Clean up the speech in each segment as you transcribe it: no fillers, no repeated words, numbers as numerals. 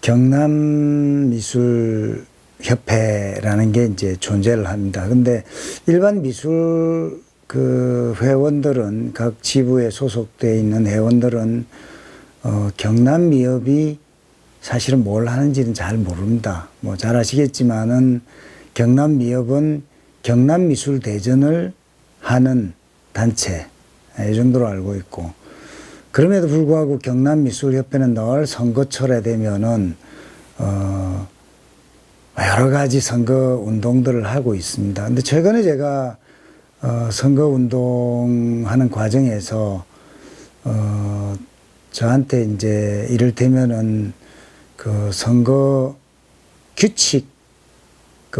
경남미술협회라는 게 이제 존재를 합니다. 근데 일반 미술 회원들은, 각 지부에 소속되어 있는 회원들은 경남미협이 사실은 뭘 하는지는 잘 모릅니다. 뭐 잘 아시겠지만은 경남미협은 경남미술대전을 하는 단체, 이 정도로 알고 있고, 그럼에도 불구하고 경남미술협회는 늘 선거철에 되면은 여러 가지 선거 운동들을 하고 있습니다. 근데 최근에 제가 선거 운동하는 과정에서 저한테 이제 이를테면은 그 선거 규칙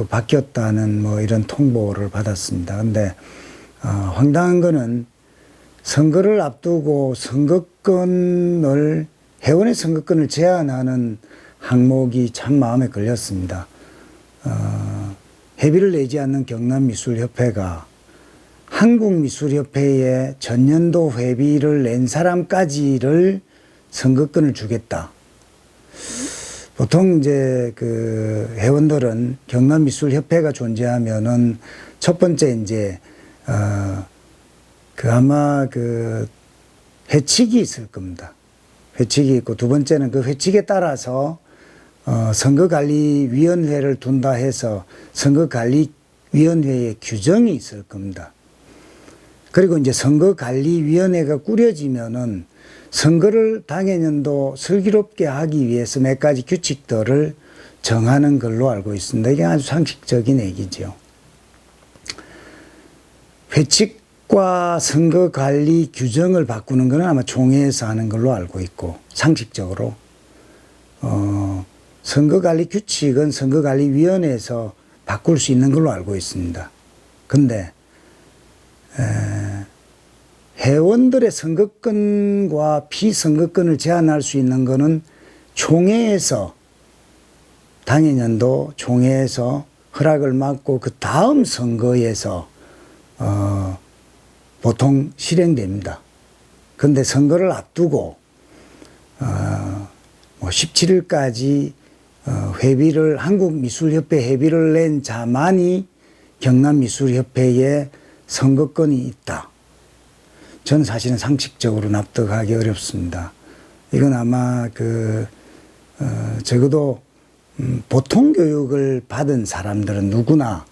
바뀌었다는 뭐 이런 통보를 받았습니다. 근데 황당한 거는 선거를 앞두고 회원의 선거권을 제한하는 항목이 참 마음에 걸렸습니다. 회비를 내지 않는 경남미술협회가 한국미술협회에 전년도 회비를 낸 사람까지를 선거권을 주겠다. 보통 이제 회원들은 경남미술협회가 존재하면은 첫 번째 이제 아마 회칙이 있을 겁니다. 회칙이 있고, 두 번째는 그 회칙에 따라서 선거관리위원회를 둔다 해서 선거관리위원회의 규정이 있을 겁니다. 그리고 이제 선거관리위원회가 꾸려지면은 선거를 당해년도 슬기롭게 하기 위해서 몇 가지 규칙들을 정하는 걸로 알고 있습니다. 이게 아주 상식적인 얘기죠. 회칙과 선거관리 규정을 바꾸는 것은 아마 총회에서 하는 걸로 알고 있고, 상식적으로 선거관리 규칙은 선거관리위원회에서 바꿀 수 있는 걸로 알고 있습니다. 근데 회원들의 선거권과 피선거권을 제한할 수 있는 것은 총회에서, 당해년도 총회에서 허락을 받고 그 다음 선거에서 보통 실행됩니다. 그런데 선거를 앞두고 17일까지 한국미술협회 회비를 낸 자만이 경남미술협회에 선거권이 있다. 저는 사실은 상식적으로 납득하기 어렵습니다. 이건 아마 적어도 보통 교육을 받은 사람들은 누구나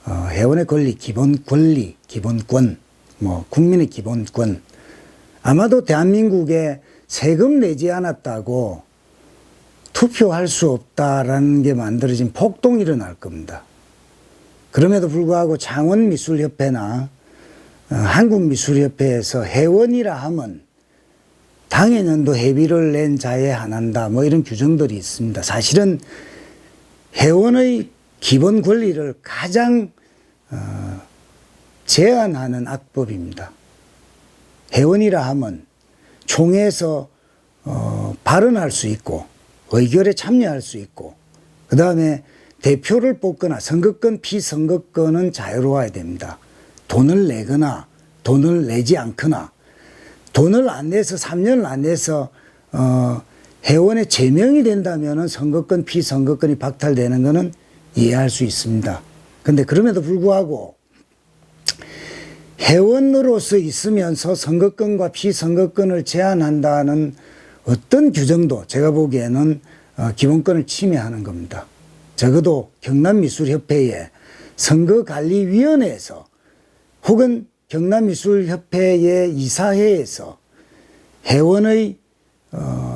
회원의 권리, 기본권, 뭐 국민의 기본권, 아마도 대한민국에 세금 내지 않았다고 투표할 수 없다라는 게 만들어진 폭동이 일어날 겁니다. 그럼에도 불구하고 창원미술협회나 한국미술협회에서 회원이라 하면 당해년도 회비를 낸 자에 한한다, 뭐 이런 규정들이 있습니다. 사실은 회원의 기본 권리를 가장 제한하는 악법입니다. 회원이라 하면 총회에서 발언할 수 있고 의결에 참여할 수 있고, 그 다음에 대표를 뽑거나 선거권, 피선거권은 자유로워야 됩니다. 돈을 내거나 돈을 내지 않거나, 돈을 안 내서 3년을 안 내서 회원에 제명이 된다면 선거권, 피선거권이 박탈되는 것은 이해할 수 있습니다. 그런데 그럼에도 불구하고 회원으로서 있으면서 선거권과 피선거권을 제한한다는 어떤 규정도 제가 보기에는 기본권을 침해하는 겁니다. 적어도 경남미술협회의 선거관리위원회에서 혹은 경남미술협회의 이사회에서 회원의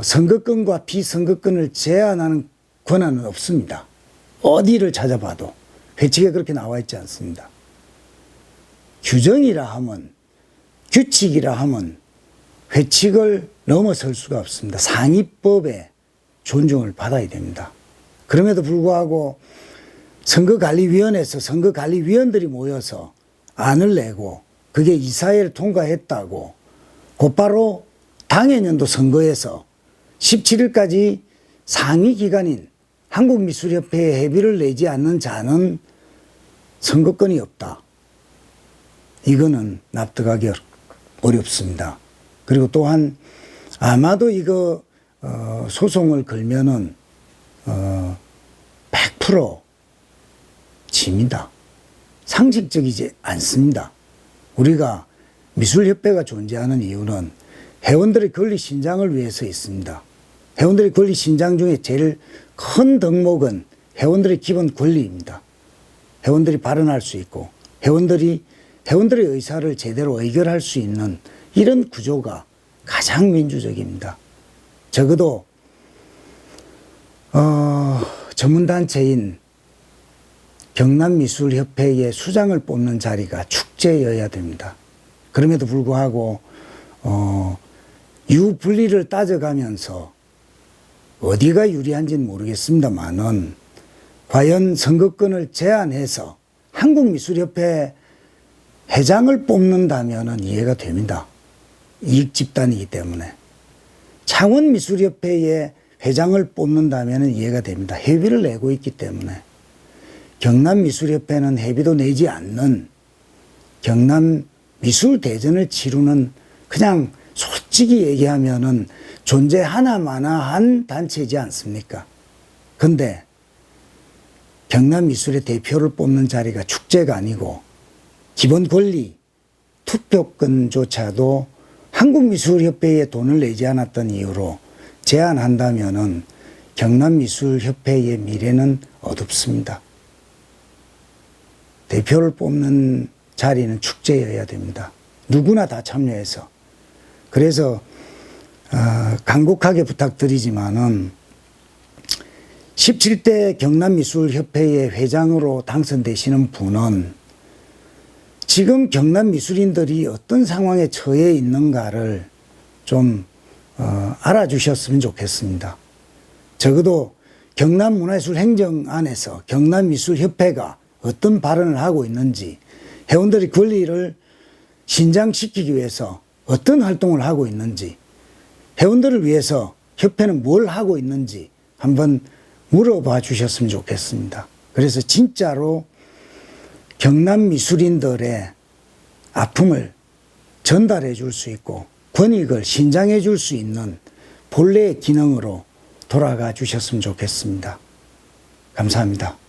선거권과 피선거권을 제한하는 권한은 없습니다. 어디를 찾아봐도 회칙에 그렇게 나와 있지 않습니다. 규정이라 하면, 규칙이라 하면 회칙을 넘어설 수가 없습니다. 상위법의 존중을 받아야 됩니다. 그럼에도 불구하고 선거관리위원회에서 선거관리위원들이 모여서 안을 내고 그게 이사회를 통과했다고 곧바로 당해년도 선거에서 17일까지 상위 기관인 한국미술협회에 회비를 내지 않는 자는 선거권이 없다. 이거는 납득하기 어렵습니다. 그리고 또한 아마도 이거 소송을 걸면은 100% 집니다. 상식적이지 않습니다. 우리가 미술협회가 존재하는 이유는 회원들의 권리 신장을 위해서 있습니다. 회원들의 권리 신장 중에 제일 큰 덕목은 회원들의 기본 권리입니다. 회원들이 발언할 수 있고 회원들의 의사를 제대로 의결할 수 있는 이런 구조가 가장 민주적입니다. 적어도 전문단체인 경남미술협회의 수장을 뽑는 자리가 축제여야 됩니다. 그럼에도 불구하고 유불리를 따져가면서 어디가 유리한지는 모르겠습니다만은 과연 선거권을 제한해서 한국미술협회 회장을 뽑는다면은 이해가 됩니다. 이익 집단이기 때문에. 창원미술협회의 회장을 뽑는다면은 이해가 됩니다. 회비를 내고 있기 때문에. 경남미술협회는 회비도 내지 않는 경남미술대전을 치르는 그냥 솔직히 얘기하면은 존재 하나마나한 단체이지 않습니까? 근데 경남미술의 대표를 뽑는 자리가 축제가 아니고 기본 권리, 투표권조차도 한국미술협회에 돈을 내지 않았던 이유로 제한한다면은 경남미술협회의 미래는 어둡습니다. 대표를 뽑는 자리는 축제여야 됩니다. 누구나 다 참여해서. 그래서 간곡하게 부탁드리지만은 17대 경남미술협회의 회장으로 당선되시는 분은 지금 경남미술인들이 어떤 상황에 처해 있는가를 좀 알아주셨으면 좋겠습니다. 적어도 경남문화예술행정안에서 경남미술협회가 어떤 발언을 하고 있는지, 회원들의 권리를 신장시키기 위해서 어떤 활동을 하고 있는지, 회원들을 위해서 협회는 뭘 하고 있는지 한번 물어봐 주셨으면 좋겠습니다. 그래서 진짜로 경남미술인들의 아픔을 전달해 줄 수 있고 권익을 신장해 줄 수 있는 본래의 기능으로 돌아가 주셨으면 좋겠습니다. 감사합니다.